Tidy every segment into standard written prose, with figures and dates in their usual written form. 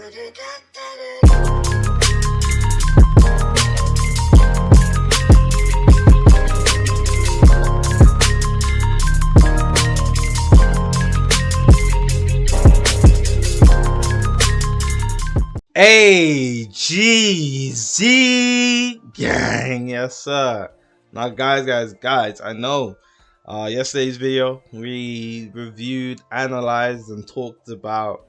Hey, GZ gang, yes sir. Now guys, I know yesterday's video we reviewed, analyzed, and talked about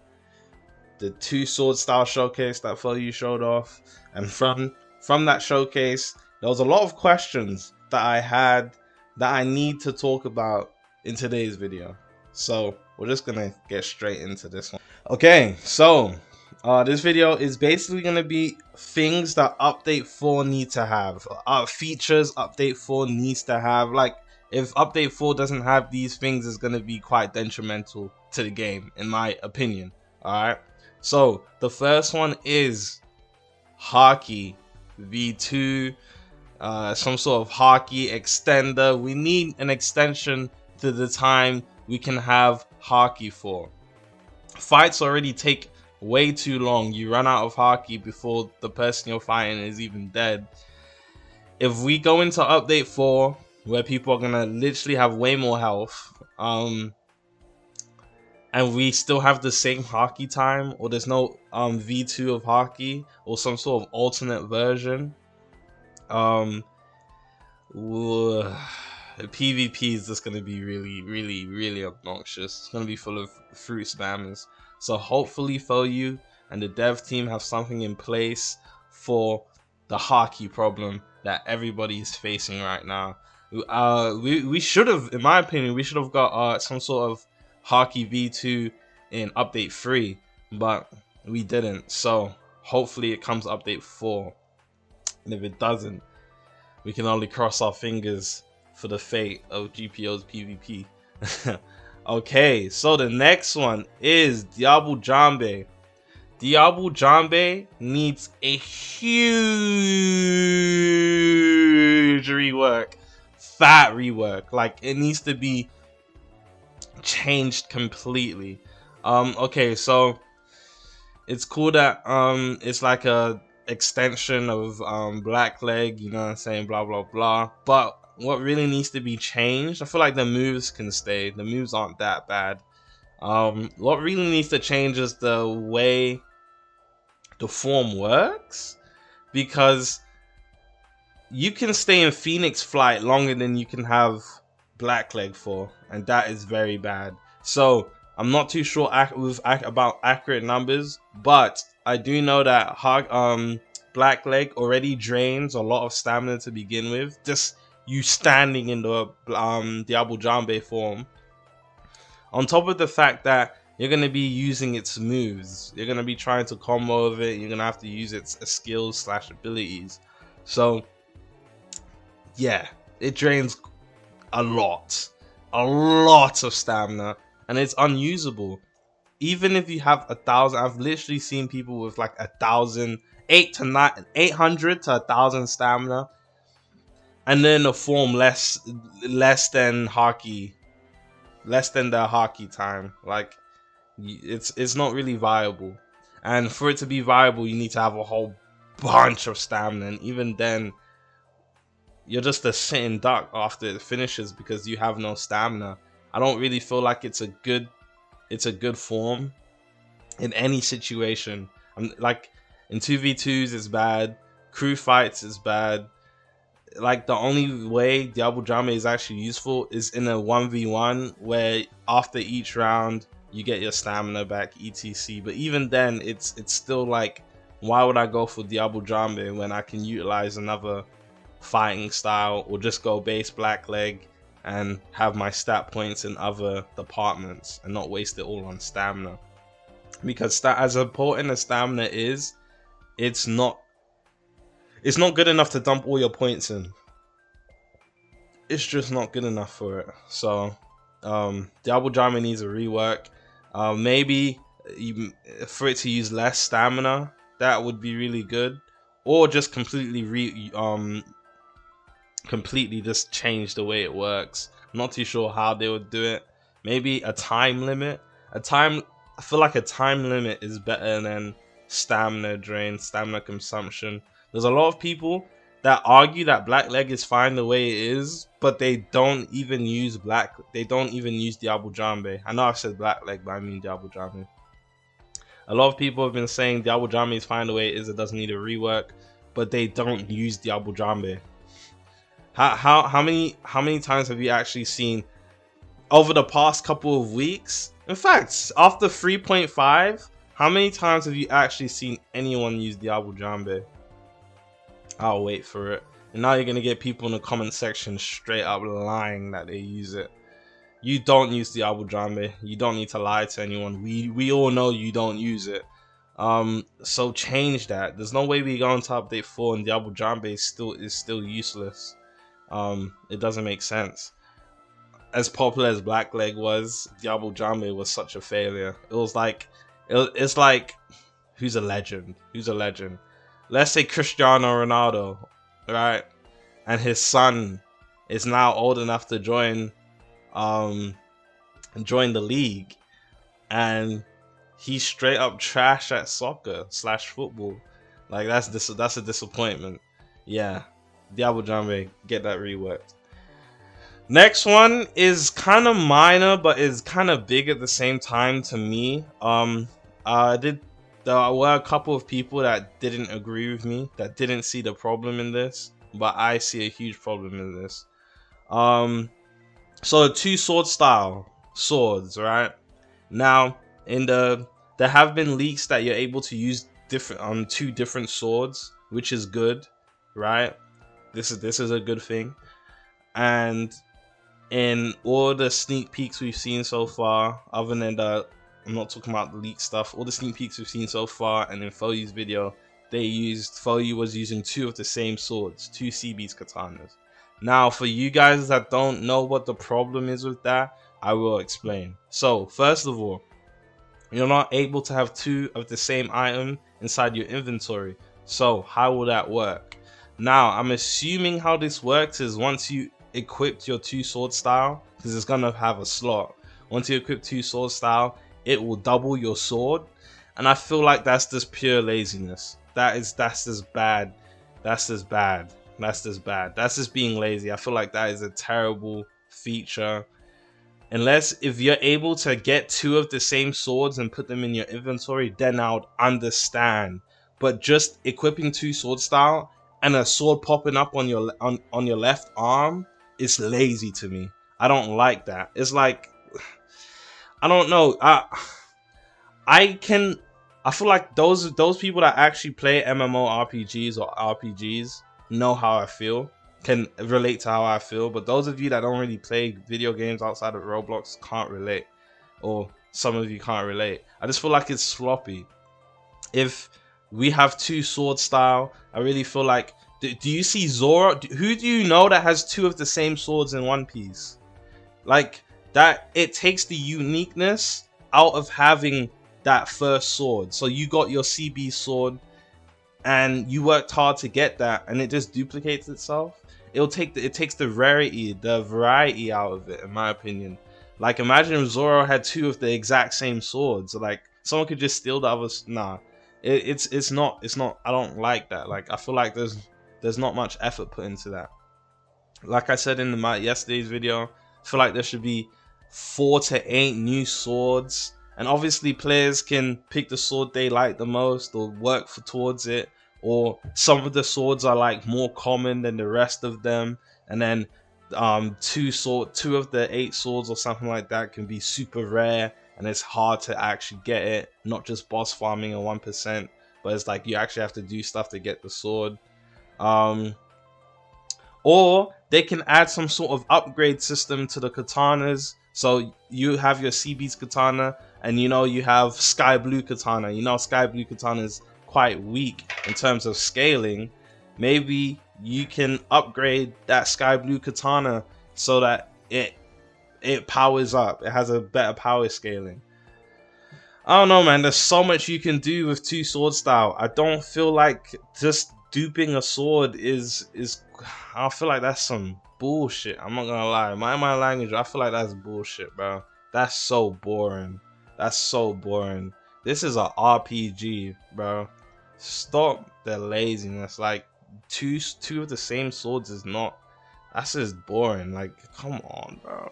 the two sword style showcase that FOU showed off, and from that showcase there was a lot of questions that I had that I need to talk about in today's video. So we're just gonna get straight into this one. Okay, so this video is basically going to be things that Update 4 need to have. Features Update 4 needs to have. Like, if Update 4 doesn't have these things, it's going to be quite detrimental to the game, in my opinion. Alright? So, the first one is Haki V2. Some sort of Haki extender. We need an extension to the time we can have Haki for. Fights already take way too long. You run out of Haki before the person you're fighting is even dead. If we go into Update 4 where people are gonna literally have way more health, and we still have the same Haki time, or there's no V2 of Haki or some sort of alternate version, PvP is just gonna be really obnoxious. It's gonna be full of fruit spammers. So hopefully FOU and the dev team have something in place for the Haki problem that everybody is facing right now. We should have, in my opinion, we should have got some sort of Haki V2 in Update 3, but we didn't. So hopefully it comes Update 4. And if it doesn't, we can only cross our fingers for the fate of GPO's PvP. Okay, so the next one is Diablo Jambe. Diablo Jambe needs a huge rework, fat rework. Like, it needs to be changed completely. Okay, so it's cool that it's like a extension of Blackleg, you know what I'm saying, blah blah blah, but what really needs to be changed, I feel like the moves can stay. The moves aren't that bad. What really needs to change is the way the form works, because you can stay in Phoenix flight longer than you can have Blackleg for, and that is very bad. So I'm not too sure about accurate numbers, but I do know that Blackleg already drains a lot of stamina to begin with. Just you standing in the Diablo Jambe form, on top of the fact that you're going to be using its moves, you're going to be trying to combo with it, you're going to have to use its skills / abilities. So yeah, it drains a lot of stamina, and it's unusable. Even if you have 1,000, I've literally seen people with like 1,000, 800 to 1,000 stamina, and then a form less than Haki, less than the Haki time. Like, it's not really viable. And for it to be viable, you need to have a whole bunch of stamina, and even then, you're just a sitting duck after it finishes because you have no stamina. I don't really feel like it's a good form in any situation. Like, in 2v2s is bad, crew fights is bad. Like, the only way Diablo Jambe is actually useful is in a 1v1 where after each round you get your stamina back, etc. But even then, it's still like, why would I go for Diablo Jambe when I can utilize another fighting style, or just go base Blackleg and have my stat points in other departments and not waste it all on stamina? Because as important as stamina is, it's not good enough to dump all your points in. It's just not good enough for it. So Diablo Jambe needs a rework. Maybe even for it to use less stamina, that would be really good. Or just completely just change the way it works. I'm not too sure how they would do it. Maybe a time limit. I feel like a time limit is better than stamina drain, stamina consumption. There's a lot of people that argue that Blackleg is fine the way it is, but they don't even use Diablo Jambe. I know I've said Blackleg, but I mean Diablo Jambe. A lot of people have been saying Diablo Jambe is fine the way it is, it doesn't need a rework, but they don't use Diablo Jambe. How many times have you actually seen over the past couple of weeks? In fact, after 3.5, how many times have you actually seen anyone use Diablo Jambe? I'll wait for it. And now you're gonna get people in the comment section straight up lying that they use it. You don't use Diablo Jambe. You don't need to lie to anyone. We all know you don't use it. So change that. There's no way we go into update 4 and Diablo Jambe is still useless. It doesn't make sense. As popular as Blackleg was, Diablo Jambe was such a failure. It was like, it's like, who's a legend? Who's a legend? Let's say Cristiano Ronaldo, right? And his son is now old enough to join the league, and he's straight up trash at soccer / football. Like that's a disappointment. Yeah, Diablo Jambe, get that reworked. Next one is kind of minor, but is kind of big at the same time to me. There were a couple of people that didn't agree with me, that didn't see the problem in this, but I see a huge problem in this. So the 2 sword style swords, right? Now, there have been leaks that you're able to use different 2 different swords, which is good, right? This is a good thing. And in all the sneak peeks we've seen so far, other than I'm not talking about the leak stuff, all the sneak peeks we've seen so far, and in Foyu's video, Foyu was using 2 of the same swords, 2 CB's katanas. Now, for you guys that don't know what the problem is with that, I will explain. So, first of all, you're not able to have 2 of the same item inside your inventory. So, how will that work? Now, I'm assuming how this works is once you equip your 2 sword style, because it's gonna have a slot. Once you equip 2 sword style, it will double your sword, and I feel like that's just pure laziness. That's just bad. That's just bad. That's just being lazy. I feel like that is a terrible feature. Unless if you're able to get 2 of the same swords and put them in your inventory, then I would understand. But just equipping 2 sword style and a sword popping up on your left arm is lazy to me. I don't like that. It's like, I don't know. I feel like those people that actually play MMORPGs or RPGs know how I feel, can relate to how I feel. But those of you that don't really play video games outside of Roblox can't relate, or some of you can't relate. I just feel like it's sloppy. If we have 2 sword style, I really feel like, do you see Zoro? Who do you know that has 2 of the same swords in one piece? Like that, it takes the uniqueness out of having that first sword. So you got your CB sword and you worked hard to get that, and it just duplicates itself. It takes the rarity, the variety out of it, in my opinion. Like, imagine if Zoro had 2 of the exact same swords. Like, someone could just steal the others. Nah, it's not. I don't like that. Like, I feel like there's not much effort put into that. Like I said in yesterday's video, I feel like there should be 4 to 8 new swords, and obviously players can pick the sword they like the most or work towards it, or some of the swords are like more common than the rest of them, and then 2 of the 8 swords or something like that can be super rare, and it's hard to actually get it, not just boss farming or 1%, but it's like you actually have to do stuff to get the sword. Or they can add some sort of upgrade system to the katanas. So you have your CB's katana, and you have sky blue katana. Sky blue katana is quite weak in terms of scaling. Maybe you can upgrade that sky blue katana so that it powers up. It has a better power scaling. I don't know, man. There's so much you can do with 2 sword style. I don't feel like just duping a sword is I feel like that's some bullshit. I'm not gonna lie. My language, I feel like that's bullshit, bro. That's so boring. That's so boring. This is a RPG, bro. Stop the laziness. Like two of the same swords is not. That's just boring. Like, come on, bro.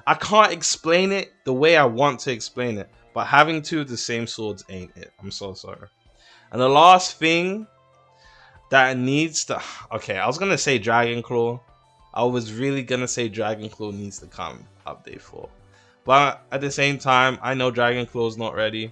I can't explain it the way I want to explain it, but having two of the same swords ain't it. I'm so sorry. And the last thing that needs to, okay, I was gonna say Dragon Claw. I was really gonna say Dragon Claw needs to come update 4, but at the same time, I know Dragon Claw is not ready.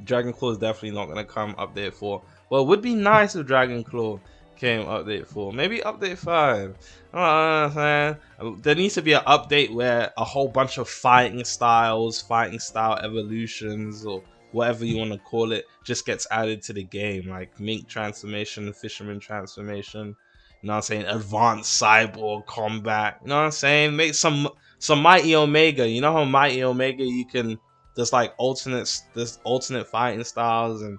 Dragon Claw is definitely not gonna come update 4. Well, it would be nice if Dragon Claw came update 4, maybe update 5. I don't know, man. There needs to be an update where a whole bunch of fighting styles, fighting style evolutions, or whatever you want to call it, just gets added to the game, like Mink transformation, Fisherman transformation. You know what I'm saying? Advanced cyborg combat. You know what I'm saying? Make some Mighty Omega. You know how Mighty Omega you can, there's like alternate fighting styles, and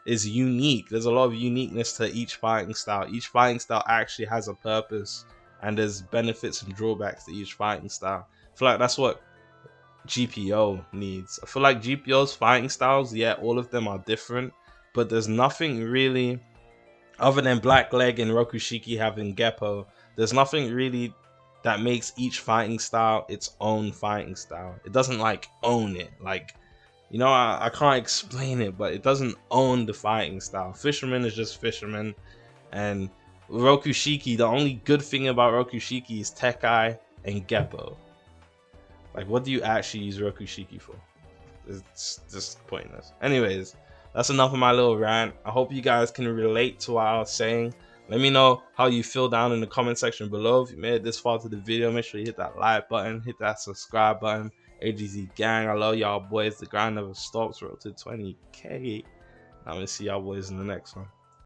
is unique. There's a lot of uniqueness to each fighting style. Each fighting style actually has a purpose, and there's benefits and drawbacks to each fighting style. I feel like that's what GPO needs. I feel like GPO's fighting styles, yeah, all of them are different, but there's nothing really, other than Black Leg and Rokushiki having GPO, there's nothing really that makes each fighting style its own fighting style. It doesn't like own it. Like, you know, I can't explain it, but it doesn't own the fighting style. Fisherman is just Fisherman, and Rokushiki, the only good thing about Rokushiki is Tekai and GPO. Like, what do you actually use Rokushiki for? It's just pointless. Anyways, that's enough of my little rant. I hope you guys can relate to what I was saying. Let me know how you feel down in the comment section below. If you made it this far to the video, make sure you hit that like button, hit that subscribe button. AGZ gang, I love y'all boys. The grind never stops. Road to 20K. I'm gonna see y'all boys in the next one.